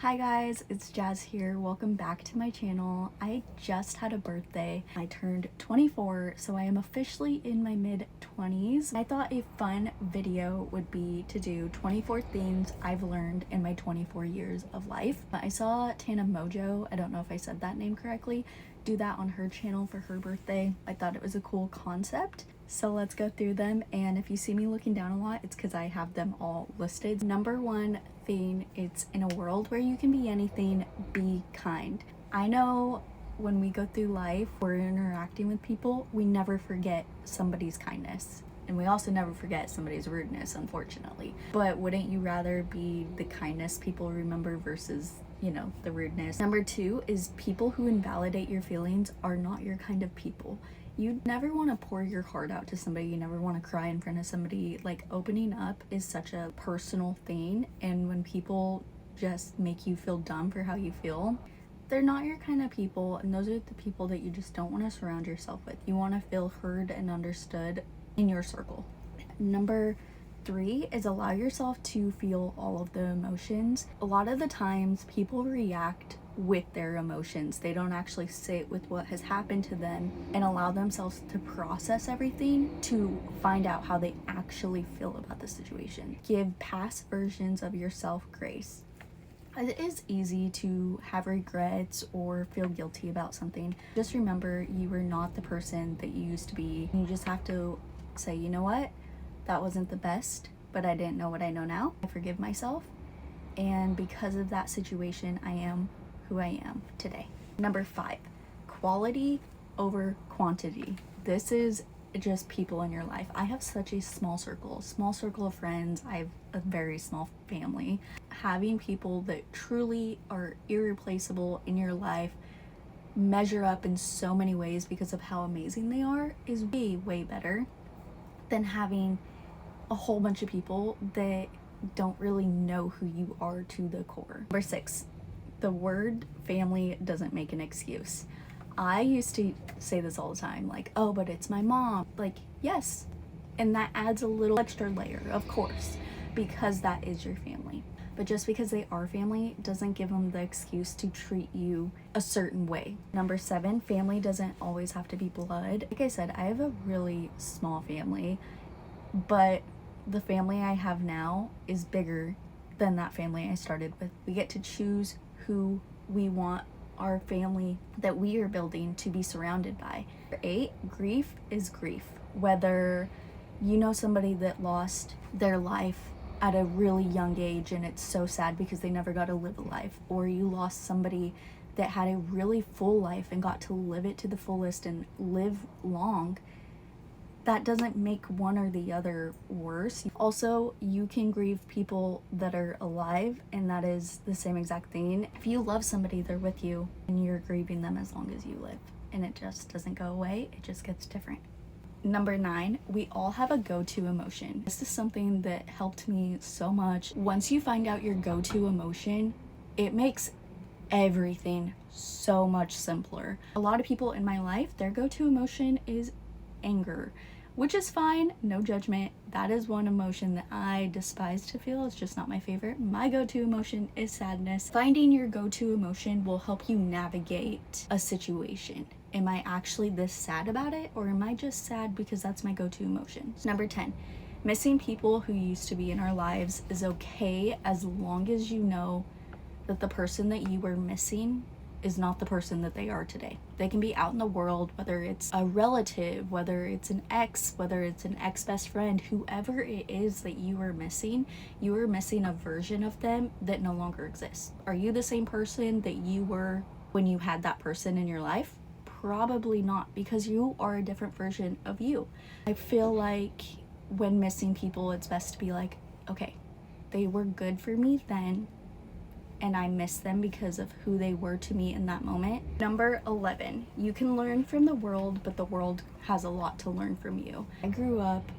Hi guys, it's Jazz here. Welcome back to my channel. I just had a birthday. I turned 24, so I am officially in my mid-20s. I thought a fun video would be to do 24 things I've learned in my 24 years of life. I saw Tana Mojo, I don't know if I said that name correctly, do that on her channel for her birthday. I thought it was a cool concept. So let's go through them, and if you see me looking down a lot, it's because I have them all listed. Number one thing, it's in a world where you can be anything, be kind. I know when we go through life, we're interacting with people, we never forget somebody's kindness. And we also never forget somebody's rudeness, unfortunately. But wouldn't you rather be the kindness people remember versus, the rudeness? Number two is people who invalidate your feelings are not your kind of people. You never want to pour your heart out to somebody. You never want to cry in front of somebody. Like, opening up is such a personal thing, and when people just make you feel dumb for how you feel, they're not your kind of people, and those are the people that you just don't want to surround yourself with. You want to feel heard and understood in your circle. Number three is allow yourself to feel all of the emotions. A lot of the times people react with their emotions. They don't actually sit with what has happened to them and allow themselves to process everything to find out how they actually feel about the situation. Give past versions of yourself grace. It is easy to have regrets or feel guilty about something. Just remember, you were not the person that you used to be. You just have to say, you know what? That wasn't the best, but I didn't know what I know now. I forgive myself. And because of that situation, I am who I am today. Number five, quality over quantity. This is just people in your life. I have such a small circle of friends. I have a very small family. Having people that truly are irreplaceable in your life, measure up in so many ways because of how amazing they are, is way better than having a whole bunch of people that don't really know who you are to the core. Number six, the word family doesn't make an excuse. I used to say this all the time, like, oh, but it's my mom. Like, yes, and that adds a little extra layer, of course, because that is your family. But just because they are family doesn't give them the excuse to treat you a certain way. Number seven, family doesn't always have to be blood. Like I said, I have a really small family, but the family I have now is bigger than that family I started with. We get to choose who we want our family that we are building to be surrounded by. Number eight, grief is grief. Whether you know somebody that lost their life at a really young age and it's so sad because they never got to live a life, or you lost somebody that had a really full life and got to live it to the fullest and live long, that doesn't make one or the other worse. Also, you can grieve people that are alive, and that is the same exact thing. If you love somebody, they're with you, and you're grieving them as long as you live, and it just doesn't go away, it just gets different. Number nine, we all have a go-to emotion. This is something that helped me so much. Once you find out your go-to emotion, it makes everything so much simpler. A lot of people in my life, their go-to emotion is anger, which is fine, no judgment. That is one emotion that I despise to feel. It's just not my favorite. My go-to emotion is sadness. Finding your go-to emotion will help you navigate a situation. Am I actually this sad about it, or am I just sad because that's my go-to emotion? Number 10, missing people who used to be in our lives is okay as long as you know that the person that you were missing is not the person that they are today. They can be out in the world, whether it's a relative, whether it's an ex, whether it's an ex-best friend, whoever it is that you are missing a version of them that no longer exists. Are you the same person that you were when you had that person in your life? Probably not, because you are a different version of you. I feel like when missing people, it's best to be like, okay, they were good for me then, and I miss them because of who they were to me in that moment. Number 11, you can learn from the world, but the world has a lot to learn from you. I grew up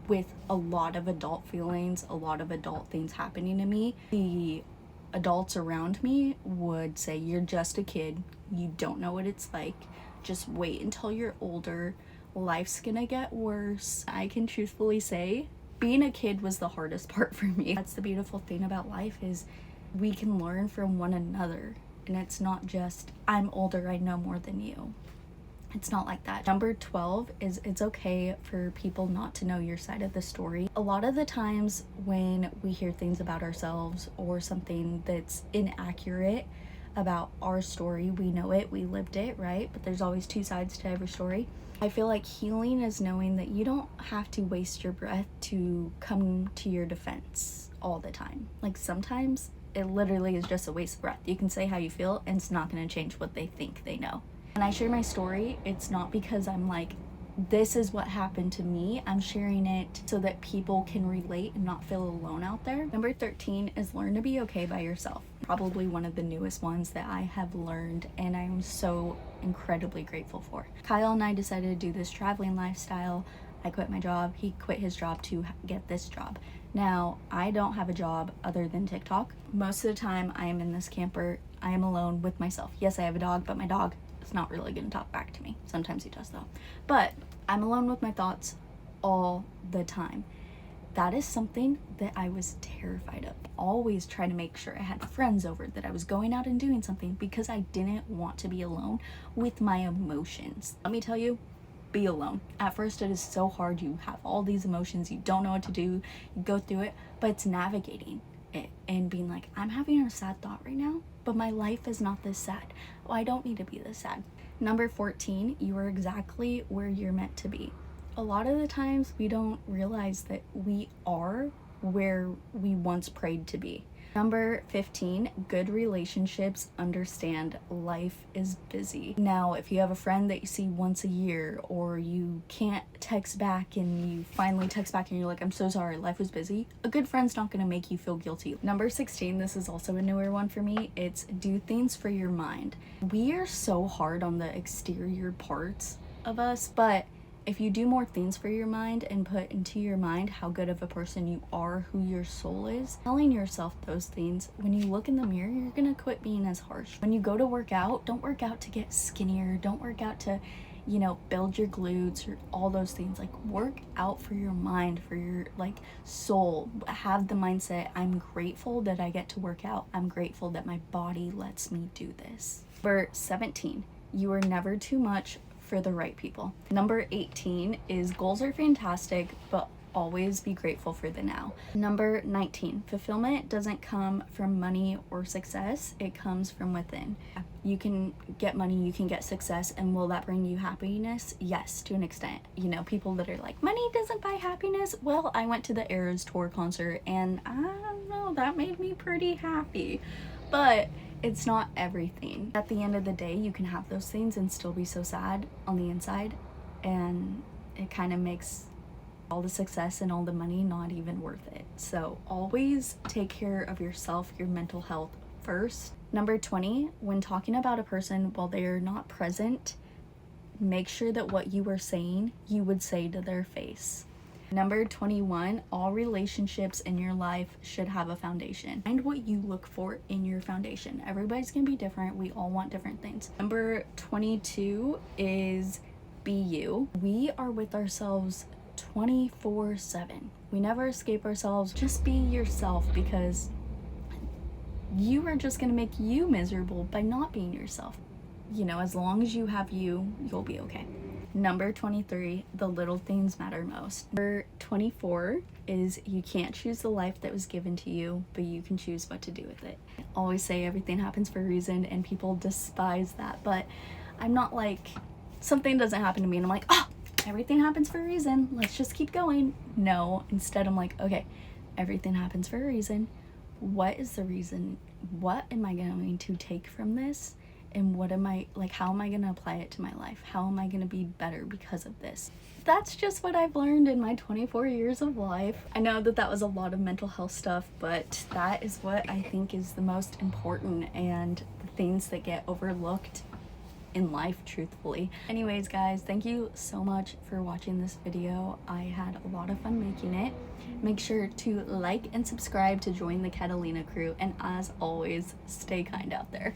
with a lot of adult feelings, a lot of adult things happening to me. The adults around me would say, you're just a kid, you don't know what it's like, just wait until you're older, life's gonna get worse. I can truthfully say, being a kid was the hardest part for me. That's the beautiful thing about life, is we can learn from one another. And it's not just, I'm older, I know more than you. It's not like that. Number 12 is it's okay for people not to know your side of the story. A lot of the times when we hear things about ourselves or something that's inaccurate about our story, we know it, we lived it, right? But there's always two sides to every story. I feel like healing is knowing that you don't have to waste your breath to come to your defense all the time. Like sometimes it literally is just a waste of breath. You can say how you feel and it's not going to change what they think they know. When I share my story, it's not because I'm like, this is what happened to me. I'm sharing it so that people can relate and not feel alone out there. Number 13 is learn to be okay by yourself. Probably one of the newest ones that I have learned, and I am so incredibly grateful for. Kyle and I decided to do this traveling lifestyle. I quit my job. He quit his job to get this job. Now, I don't have a job other than TikTok. Most of the time I am in this camper. I am alone with myself. Yes, I have a dog, but my dog is not really going to talk back to me. Sometimes he does though. But I'm alone with my thoughts all the time. That is something that I was terrified of. Always trying to make sure I had friends over, that I was going out and doing something, because I didn't want to be alone with my emotions. Let me tell you, be alone. At first it is so hard. You have all these emotions, you don't know what to do, you go through it, but it's navigating it and being like, I'm having a sad thought right now, but my life is not this sad. Well, I don't need to be this sad. Number 14, you are exactly where you're meant to be. A lot of the times we don't realize that we are where we once prayed to be. Number 15, good relationships understand life is busy. Now, if you have a friend that you see once a year, or you can't text back and you finally text back and you're like, I'm so sorry, life was busy, a good friend's not gonna make you feel guilty. Number 16, this is also a newer one for me, it's do things for your mind. We are so hard on the exterior parts of us, but if you do more things for your mind and put into your mind how good of a person you are, who your soul is, telling yourself those things, when you look in the mirror, you're gonna quit being as harsh. When you go to work out, don't work out to get skinnier, don't work out to, build your glutes or all those things. Like, work out for your mind, for your soul. Have the mindset, I'm grateful that I get to work out. I'm grateful that my body lets me do this. Number 17, you are never too much for the right people. Number 18 is goals are fantastic, but always be grateful for the now. Number 19, fulfillment doesn't come from money or success, it comes from within. You can get money, you can get success, and will that bring you happiness? Yes, to an extent. People that are like, money doesn't buy happiness. Well, I went to the Eras Tour concert and I don't know, that made me pretty happy. But it's not everything. At the end of the day, you can have those things and still be so sad on the inside, and it kind of makes all the success and all the money not even worth it. So always take care of yourself, your mental health first. Number 20, when talking about a person while they are not present, make sure that what you are saying, you would say to their face. Number 21, all relationships in your life should have a foundation. Find what you look for in your foundation. Everybody's gonna be different. We all want different things. Number 22 is be you. We are with ourselves 24/7. We never escape ourselves. Just be yourself, because you are just gonna make you miserable by not being yourself. As long as you have you, you'll be okay. Number 23, the little things matter most. Number 24 is you can't choose the life that was given to you, but you can choose what to do with it. I always say everything happens for a reason, and people despise that, but I'm not like, something doesn't happen to me and I'm like, oh, everything happens for a reason, let's just keep going. No, instead I'm like, okay, everything happens for a reason. What is the reason? What am I going to take from this? And how am I going to apply it to my life? How am I going to be better because of this? That's just what I've learned in my 24 years of life. I know that was a lot of mental health stuff, but that is what I think is the most important and the things that get overlooked in life, truthfully. Anyways, guys, thank you so much for watching this video. I had a lot of fun making it. Make sure to like and subscribe to join the Catalina crew, and as always, stay kind out there.